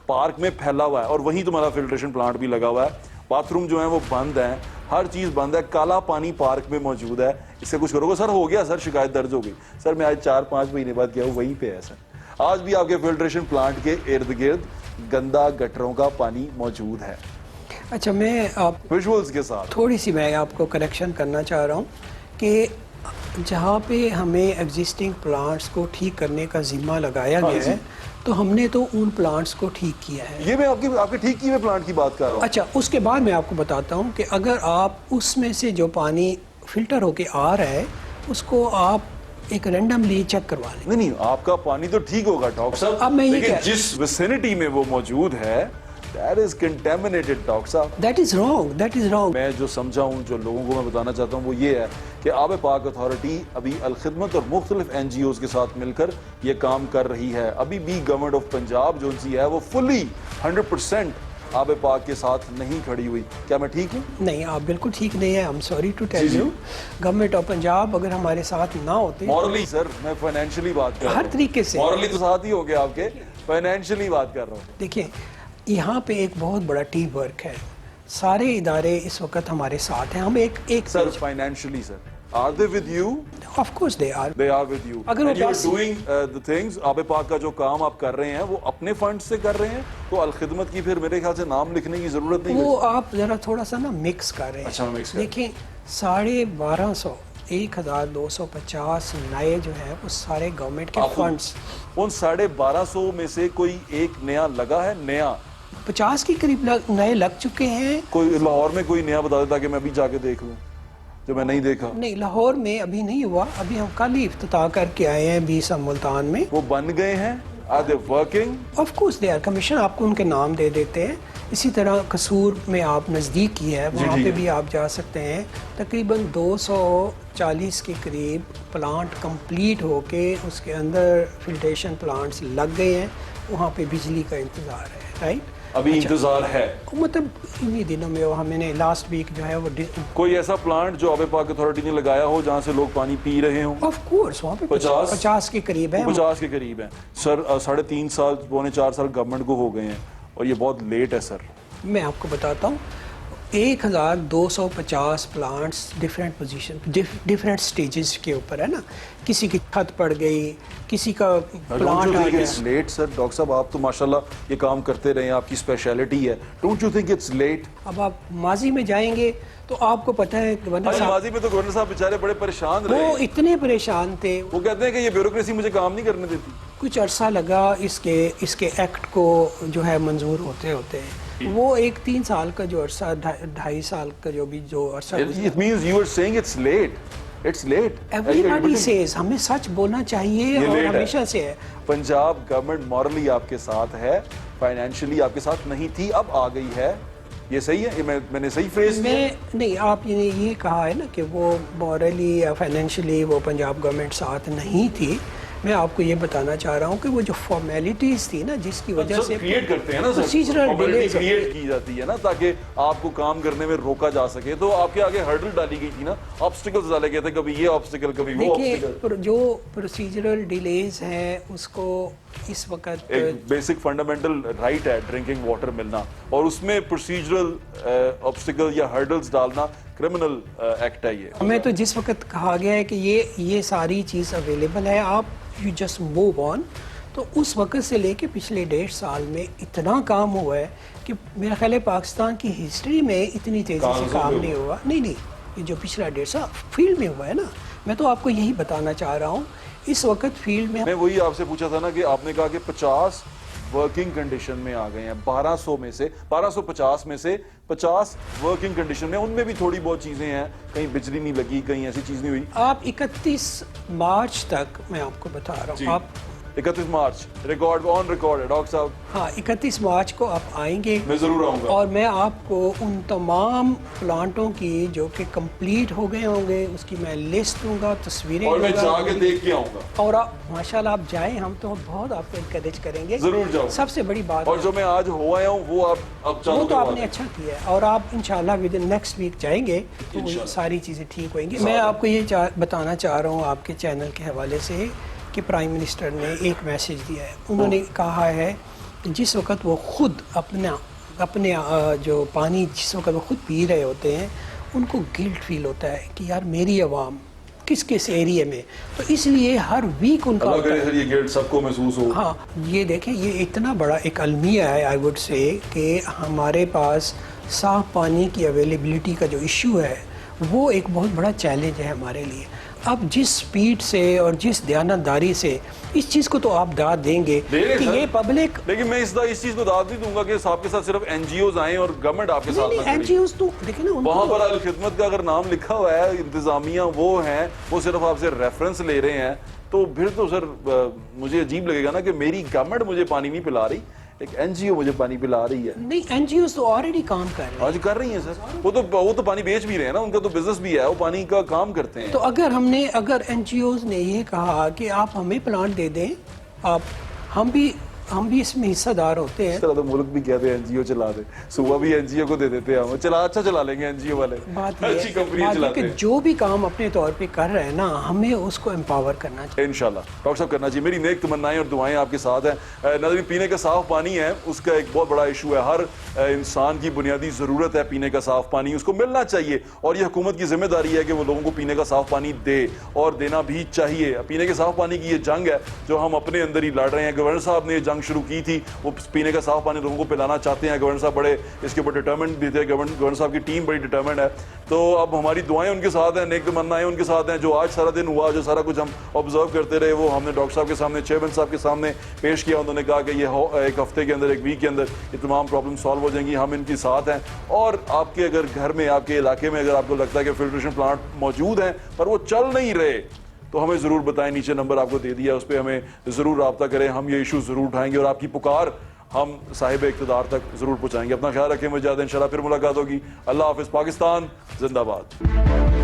पार्क में फैला हुआ है और वहीं तुम्हारा फिल्ट्रेशन प्लांट भी लगा हुआ है, बाथरूम जो है वो बंद है, हर चीज़ बंद है, काला पानी पार्क में मौजूद है, इससे कुछ करोगे? सर हो गया सर, शिकायत दर्ज हो गई। सर मैं आज 4-5 महीने बाद गया हूँ, वहीं पे है सर, आज भी आपके फिल्ट्रेशन प्लांट के इर्द गिर्द गंदा गटरों का पानी मौजूद है। अच्छा, मैं आप विजुअल्स के साथ थोड़ी सी मैं आपको करेक्शन करना चाह रहा हूँ कि जहाँ पे हमें एग्जिस्टिंग प्लांट्स को ठीक करने का जिम्मा लगाया गया है तो हमने तो उन प्लांट्स को ठीक किया है। ये मैं आपके ठीक किए हुए प्लांट की बात कर रहा हूँ। अच्छा, उसके बाद मैं आपको बताता हूँ कि अगर आप उसमें से जो पानी फिल्टर होके आ रहा है उसको आप एक रैंडमली चेक करवा लें। नहीं, आपका पानी तो ठीक होगा डॉक्टर साहब, अब मैं ये लेकिन जिस विसिनिटी में वो मौजूद है that is contaminated डॉक्टर साहब। That is wrong, that is wrong। मैं जो समझा हूँ, जो लोगों को मैं बताना चाहता हूँ वो ये है कि आबे पाक अथॉरिटी अभी अल-खिदमत और मुख्तलिफ NGOs के साथ मिलकर ये काम कर रही है। अभी भी गवर्नमेंट ऑफ पंजाब जो सी है वो फुली 100% आबे पाक के साथ नहीं खड़ी हुई। क्या मैं ठीक हूँ? नहीं, आप बिल्कुल ठीक नहीं है। I am sorry to tell you, government of Punjab अगर हमारे साथ ना होते, मॉरली सर, मैं फाइनेंशियली बात कर रहा हूँ, हर तरीके से मॉरली तो साथ ही हो गया आपके, फाइनेंशियली बात कर रहा हूँ। देखिए, यहाँ पे एक बहुत बड़ा टीम वर्क है, सारे इदारे इस वक्त हमारे साथ हैं। हम एक sir financially sir, are they with you? Of course they are. They are with you. अगर And you are doing the things, आबे पाक का जो काम आप कर रहे हैं वो अपने फंड से कर रहे हैं, तो अल-खिदमत की फिर मेरे ख्याल से नाम लिखने की जरूरत नहीं है। वो आप जरा थोड़ा सा ना मिक्स कर रहे हैं। अच्छा, मिक्स कर। देखिए, 1250 1250 नए जो है वो सारे गवर्नमेंट के फंड्स, उन 1250 में से कोई एक नया लगा है? नया 50 के करीब नए लग चुके हैं। कोई लाहौर में कोई नया बता देता कि मैं अभी जाके देख लूं, जो मैं नहीं देखा। नहीं, लाहौर में अभी नहीं हुआ, अभी हम कल ही इफ्तिताह करके आए हैं 20 मुल्तान में। वो बन गए हैं? Are they working? Of course they are. Commission आपको उनके नाम दे देते हैं। इसी तरह कसूर में आप नज़दीक ही है, वहाँ पे भी आप जा सकते हैं। तकरीबन 240 के करीब प्लांट कंप्लीट होके उसके अंदर फिल्ट्रेशन प्लांट्स लग गए हैं, वहाँ पे बिजली का इंतज़ार है। राइट, अभी इंतजार है, मतलब इन्हीं दिनों में वो हमने लास्ट वीक जो है वो कोई ऐसा प्लांट जो आबे पाक अथॉरिटी ने लगाया हो जहाँ से लोग पानी पी रहे हों? ऑफ कोर्स वहाँ पे 50 के करीब है। 50 के करीब है सर। 3.5 साल, 4.5 साल गवर्नमेंट को हो गए हैं और ये बहुत लेट है सर। मैं आपको बताता हूँ, 1250 plants different position, different stages के ऊपर है ना। किसी की छत पड़ गई, किसी का प्लांट आ गया। लेट सर, डॉक्टर साहब आप तो माशाल्लाह ये काम करते रहे, आपकी स्पेशलिटी है। Don't you think it's late? अब आप माजी में जाएंगे तो आपको पता है गवर्नर साहब, माजी में तो गवर्नर साहब बेचारे बड़े परेशान रहे। वो इतने परेशान थे, वो कहते हैं कि ये ब्यूरोक्रेसी मुझे काम नहीं करने देती। कुछ अरसा लगा इसके एक्ट को जो है मंजूर होते होते। वो 3 साल का जो अरसा, 2.5 साल का जो अरसा, It means you are saying it's late. It's late. Everybody says, हमें सच बोलना चाहिए और हमेशा से है। पंजाब गवर्नमेंट मॉरली आपके साथ है, फाइनेंशियली आपके साथ नहीं थी, अब आ गई है। ये सही है? मैंने सही फ्रेज नहीं, आपने ये कहा है ना कि वो मॉरली या फाइनेंशियली वो पंजाब गवर्नमेंट साथ नहीं थी। मैं आपको ये बताना चाह रहा हूँ कि वो जो फॉर्मेलिटीज थी ना, जिसकी वजह से क्रिएट करते हैं ना सर, प्रोसीजरल डिले क्रिएट की जाती है ना ताकि आपको काम करने में रोका जा सके, तो आपके आगे हर्डल डाली गई थी ना, ऑब्स्टिकल्स डाले गए थे, कभी ये ऑब्स्टिकल कभी वो ऑब्स्टिकल। जो प्रोसीजरल डिलेज हैं उसको इस वक्त एक बेसिक फंडामेंटल राइट है ड्रिंकिंग वाटर मिलना, और उसमें प्रोसीजरल ऑब्स्टिकल या हर्डल्स डालना क्रिमिनल एक्ट है। ये हमें तो जिस वक्त कहा गया है कि ये सारी चीज़ अवेलेबल है, आप यू जस्ट मूव ऑन, तो उस वक्त से लेके पिछले 1.5 साल में इतना काम हुआ है कि मेरा ख्याल है पाकिस्तान की हिस्ट्री में इतनी तेज़ी से काम नहीं हुआ। नहीं, ये जो पिछला 1.5 साल फील्ड में हुआ है ना, मैं तो आपको यही बताना चाह रहा हूँ। इस वक्त फील्ड में मैं वही आपसे पूछा था ना कि आपने कहा कि 50 वर्किंग कंडीशन में आ गए हैं, 1200 में से 1250 में से 50 वर्किंग कंडीशन में, उनमें भी थोड़ी बहुत चीजें हैं, कहीं बिजली नहीं लगी, कहीं ऐसी चीज नहीं हुई। आप 31 मार्च तक मैं आपको बता रहा हूँ, आप 31 मार्च रिकॉर्ड ऑन रिकॉर्ड है डॉक्टर साहब। हाँ, 31 मार्च को आप आएंगे, मैं जरूर आऊंगा, और मैं आपको उन तमाम प्लांटों की जो कि कंप्लीट हो गए होंगे उसकी मैं लिस्ट दूंगा, तस्वीरें, और मैं जाके देख के आऊंगा। और आप माशाल्लाह आप जाएं, हम तो बहुत आपको इनकरेज करेंगे, जरूर जाओ। सबसे बड़ी बात, और जो मैं आज हो आया हूँ वो आप अब वो तो आपने अच्छा किया है, और आप इंशाल्लाह विद इन नेक्स्ट वीक जाएंगे तो वो सारी चीज़ें ठीक होंगी। मैं आपको ये बताना चाह रहा हूँ आपके चैनल के हवाले से कि प्राइम मिनिस्टर ने एक मैसेज दिया है। उन्होंने कहा है कि जिस वक्त वो खुद अपने जो पानी जिस वक्त वो खुद पी रहे होते हैं उनको गिल्ट फील होता है कि यार मेरी आवाम किस एरिया में, तो इसलिए हर वीक उनका ये गिल्ट सबको महसूस हो। हाँ, ये देखें, ये इतना बड़ा एक अलमिया है आई वुड से कि हमारे पास साफ पानी की अवेलेबिलिटी का जो इशू है वो एक बहुत बड़ा चैलेंज है हमारे लिए। अब जिस स्पीड से और जिस दयानतदारी से इस चीज़ को तो आप दाद देंगे कि ये पब्लिक, लेकिन मैं इस चीज़ को दाद नहीं दूंगा कि आपके साथ सिर्फ एनजीओज आए और गवर्नमेंट आपके साथ नहीं, एनजीओज तो देखिए ना, वहाँ पर अल खिदमत का अगर नाम लिखा हुआ है, इंतजामिया वो हैं, वो सिर्फ आपसे रेफरेंस ले रहे हैं, तो फिर तो सर मुझे अजीब लगेगा ना कि मेरी गवर्नमेंट मुझे पानी नहीं पिला रही, एक एनजीओ मुझे पानी पिला रही है। नहीं, एनजीओ तो ऑलरेडी काम कर रहे हैं। आज कर रही हैं सर, वो तो पानी बेच भी रहे हैं ना, उनका तो बिजनेस भी है, वो पानी का काम करते हैं। तो अगर एनजीओज ने ये कहा कि आप हमें प्लांट दे दें, हम भी इसमें हिस्सेदार होते हैं, तो मुल्क भी कहते हैं एनजीओ चला दे, सुबह भी एनजीओ को दे देते हैं, हम चला लेंगे एनजीओ वाले, अच्छी कंपनी चलाते हैं। जो भी काम अपने तौर पे कर रहे हैं ना, हमें उसको एम्पावर करना चाहिए इंशाल्लाह। डॉक्टर साहब करना चाहिए, मेरी नेक तमन्नाएं और दुआएं आपके साथ हैं। नाज़रीन, पीने का साफ पानी है, उसका एक बहुत बड़ा इशू है, हर इंसान की बुनियादी ज़रूरत है पीने का साफ पानी, उसको मिलना चाहिए, और ये हुकूमत की जिम्मेदारी है कि वो लोगों को पीने का साफ पानी दे, और देना भी चाहिए। पीने के साफ पानी की ये जंग है जो हम अपने अंदर ही लड़ रहे हैं। गवर्नर साहब ने ये जंग शुरू की थी, वो पीने का साफ पानी लोगों को पिलाना चाहते हैं। गवर्नर साहब बड़े इसके ऊपर डिटर्मेंट भी थे, गवर्नर साहब की टीम बड़ी डिटर्मेंट है, तो अब हमारी दुआएं उनके साथ हैं, नेक तमन्नाएं उनके साथ हैं। जो आज सारा दिन हुआ, जो सारा कुछ हम ऑब्जर्व करते रहे, वो हमने डॉक्टर साहब के सामने, चेयरमैन साहब के सामने पेश किया। उन्होंने कहा कि ये एक हफ्ते के अंदर, एक वीक के अंदर ये तमाम प्रॉब्लम सॉल्व हो जाएंगी, हम इनके साथ हैं। और आपके अगर घर में, आपके इलाके में अगर आपको लगता है कि फिल्ट्रेशन प्लांट मौजूद हैं पर वो चल नहीं रहे, तो हमें ज़रूर बताएं, नीचे नंबर आपको दे दिया, उस पर हमें ज़रूर रब्ता करें, हम ये इशू ज़रूर उठाएंगे और आपकी पुकार हम साहिब इक़्तिदार तक ज़रूर पहुँचाएंगे। अपना ख्याल रखें, मुझे इंशाल्लाह फिर मुलाकात होगी। अल्लाह हाफ़िज़। पाकिस्तान जिंदाबाद।